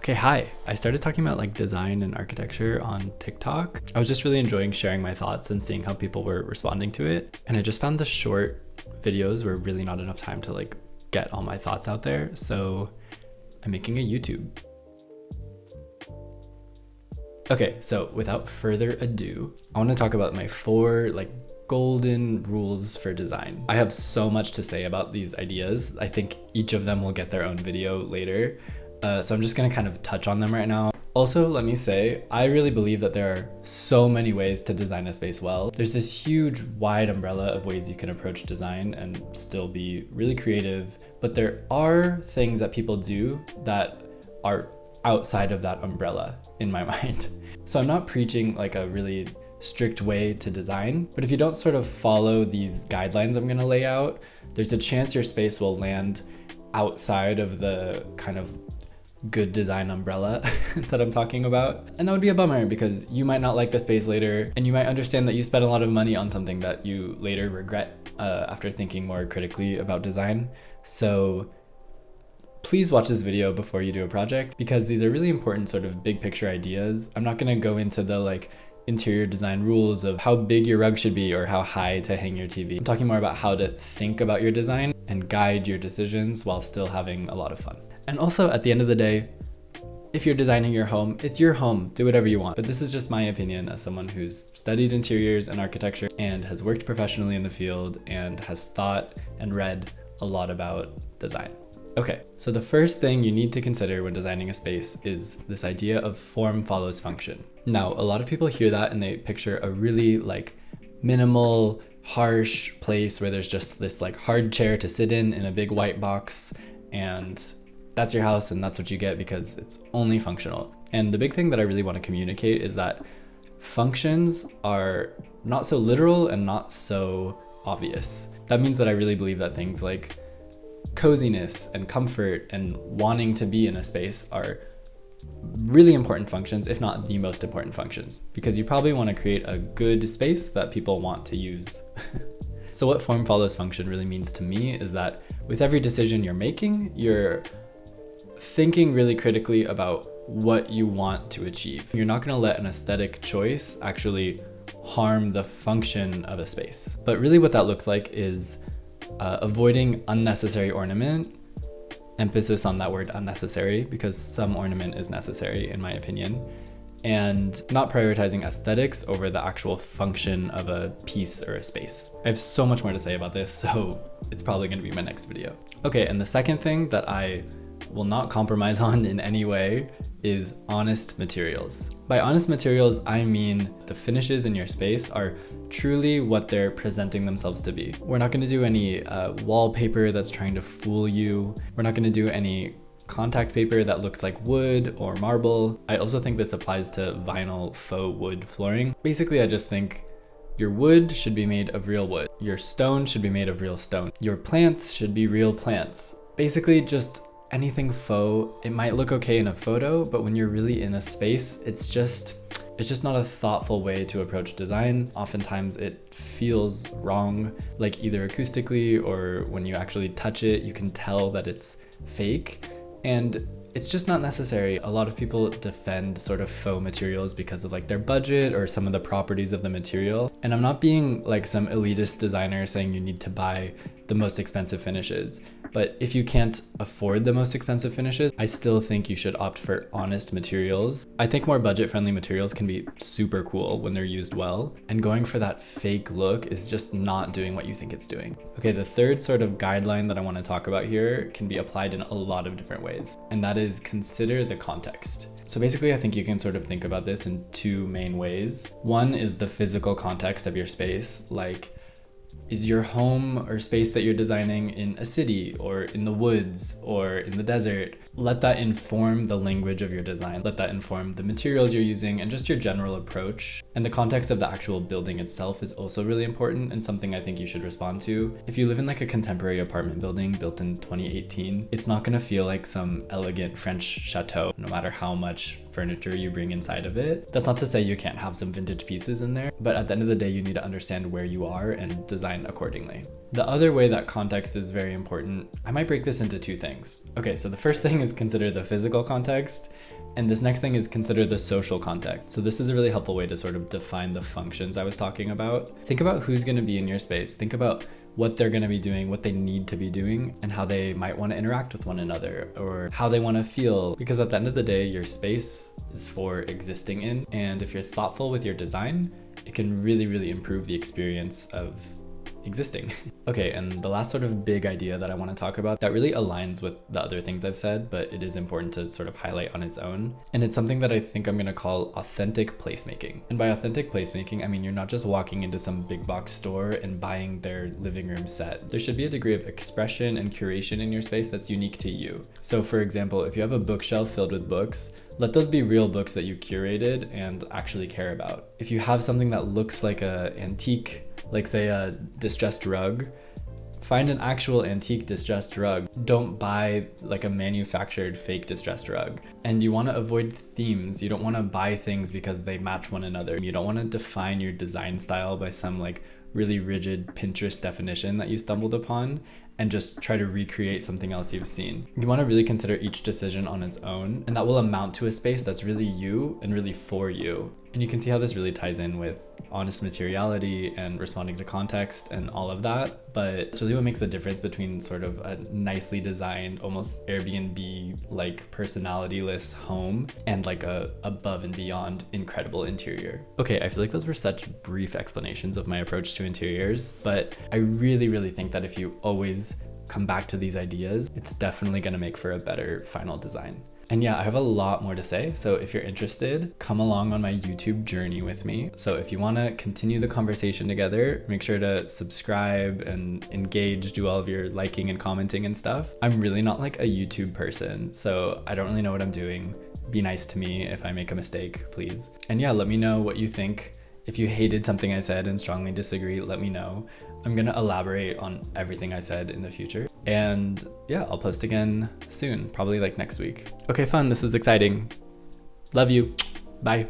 Okay, hi. I started talking about like design and architecture on TikTok. I was just really enjoying sharing my thoughts and seeing how people were responding to it. And I just found the short videos were really not enough time to like get all my thoughts out there. So I'm making a YouTube. Okay, so without further ado, I want to talk about my 4 golden rules for design. I have so much to say about these ideas. I think each of them will get their own video later. So I'm just gonna kind of touch on them right now. Also, let me say, I really believe that there are so many ways to design a space well. There's this huge wide umbrella of ways you can approach design and still be really creative, but there are things that people do that are outside of that umbrella in my mind. So I'm not preaching like a really strict way to design, but if you don't sort of follow these guidelines I'm gonna lay out, there's a chance your space will land outside of the kind of good design umbrella that I'm talking about. And that would be a bummer because you might not like the space later, and you might understand that you spent a lot of money on something that you later regret after thinking more critically about design. So please watch this video before you do a project because these are really important sort of big picture ideas. I'm not gonna go into the interior design rules of how big your rug should be or how high to hang your TV. I'm talking more about how to think about your design and guide your decisions while still having a lot of fun. And also, at the end of the day, if you're designing your home, it's your home, do whatever you want. But this is just my opinion as someone who's studied interiors and architecture and has worked professionally in the field and has thought and read a lot about design. Okay, so the first thing you need to consider when designing a space is this idea of form follows function. Now, a lot of people hear that and they picture a really minimal, harsh place where there's just this hard chair to sit in a big white box, and that's your house and that's what you get because it's only functional. And the big thing that I really want to communicate is that functions are not so literal and not so obvious. That means that I really believe that things like coziness and comfort and wanting to be in a space are really important functions, if not the most important functions, because you probably want to create a good space that people want to use. So what form follows function really means to me is that with every decision you're making, you're thinking really critically about what you want to achieve. You're not going to let an aesthetic choice actually harm the function of a space. But really what that looks like is avoiding unnecessary ornament, emphasis on that word unnecessary because some ornament is necessary in my opinion, and not prioritizing aesthetics over the actual function of a piece or a space. I have so much more to say about this, so it's probably going to be my next video. Okay, and the second thing that I will not compromise on in any way is honest materials. By honest materials, I mean the finishes in your space are truly what they're presenting themselves to be. We're not going to do any wallpaper that's trying to fool you. We're not going to do any contact paper that looks like wood or marble. I also think this applies to vinyl faux wood flooring. Basically, I just think your wood should be made of real wood. Your stone should be made of real stone. Your plants should be real plants. Basically, just anything faux. It might look okay in a photo, but when you're really in a space, it's just not a thoughtful way to approach design. Oftentimes it feels wrong, either acoustically or when you actually touch it, you can tell that it's fake. And it's just not necessary. A lot of people defend sort of faux materials because of their budget or some of the properties of the material. And I'm not being some elitist designer saying you need to buy the most expensive finishes. But if you can't afford the most expensive finishes, I still think you should opt for honest materials. I think more budget-friendly materials can be super cool when they're used well, and going for that fake look is just not doing what you think it's doing. Okay, the third sort of guideline that I want to talk about here can be applied in a lot of different ways, and that is consider the context. So basically, I think you can sort of think about this in 2 main ways. One is the physical context of your space, is your home or space that you're designing in a city or in the woods or in the desert? Let that inform the language of your design. Let that inform the materials you're using and just your general approach. And the context of the actual building itself is also really important and something I think you should respond to. If you live in a contemporary apartment building built in 2018, it's not gonna feel like some elegant French chateau, no matter how much furniture you bring inside of it. That's not to say you can't have some vintage pieces in there, but at the end of the day, you need to understand where you are and design accordingly. The other way that context is very important, I might break this into 2 things. Okay, so the first thing is consider the physical context, And this next thing is consider the social context. So this is a really helpful way to sort of define the functions I was talking about. Think about who's going to be in your space. Think about what they're going to be doing, what they need to be doing, and how they might want to interact with one another, or how they want to feel. Because at the end of the day, your space is for existing in. And if you're thoughtful with your design, it can really, really improve the experience of existing. Okay, and the last sort of big idea that I want to talk about that really aligns with the other things I've said, but it is important to sort of highlight on its own. And it's something that I think I'm going to call authentic placemaking. And by authentic placemaking, I mean you're not just walking into some big box store and buying their living room set. There should be a degree of expression and curation in your space that's unique to you. So for example, if you have a bookshelf filled with books, let those be real books that you curated and actually care about. If you have something that looks like an antique, like say a distressed rug, find an actual antique distressed rug. Don't buy like a manufactured fake distressed rug. And you want to avoid themes. You don't want to buy things because they match one another. You don't want to define your design style by some like really rigid Pinterest definition that you stumbled upon and just try to recreate something else you've seen. You want to really consider each decision on its own, and that will amount to a space that's really you and really for you. And you can see how this really ties in with honest materiality and responding to context and all of that. But it's really what makes the difference between sort of a nicely designed, almost Airbnb-like personality-less home and like a above and beyond incredible interior. Okay, I feel like those were such brief explanations of my approach to interiors, but I really, really think that if you always come back to these ideas, it's definitely gonna make for a better final design. And yeah, I have a lot more to say, so if you're interested, come along on my YouTube journey with me. So if you want to continue the conversation together, make sure to subscribe and engage, do all of your liking and commenting and stuff. I'm really not like a YouTube person, so I don't really know what I'm doing. Be nice to me if I make a mistake, please. And yeah, let me know what you think. If you hated something I said and strongly disagree, let me know. I'm gonna elaborate on everything I said in the future. And yeah, I'll post again soon, probably like next week. Okay, fun, this is exciting. Love you. Bye.